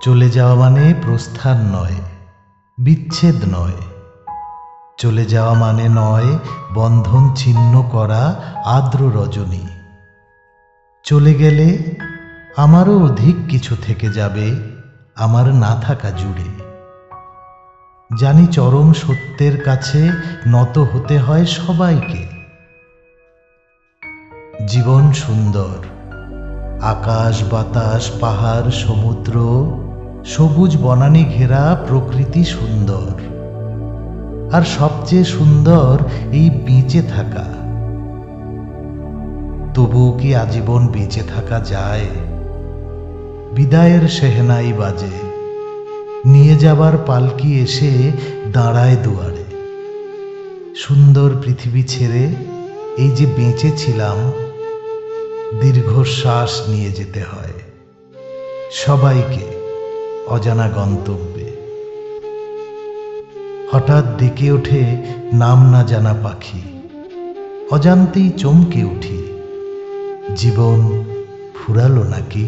চলে যাওয়া মানে প্রস্থান নয়, বিচ্ছেদ নয়। চলে যাওয়া মানে নয় বন্ধন ছিন্ন করা আর্দ্র রজনী। চলে গেলে আমারও অধিক কিছু থেকে যাবে আমার না থাকা জুড়ে। জানি চরম সত্যের কাছে নত হতে হয় সবাইকে। জীবন সুন্দর, আকাশ বাতাস পাহাড় সমুদ্র, সবুজ বনানী ঘেরা প্রকৃতি সুন্দর। আর সবচেয়ে সুন্দর এই বেঁচে থাকা। তবুও কি আজীবন বেঁচে থাকা যায়? বিদায়ের সেহনাই বাজে, নিয়ে যাবার পালকি এসে দাঁড়ায় দুয়ারে। সুন্দর পৃথিবী ছেড়ে এই যে বেঁচে ছিলাম, দীর্ঘশ্বাস নিয়ে যেতে হয় সবাইকে অজানা গন্তব্যে। হঠাৎ ডেকে ওঠে নাম না জানা পাখি, অজান্তেই চমকে উঠি। জীবন ফুরালো নাকি?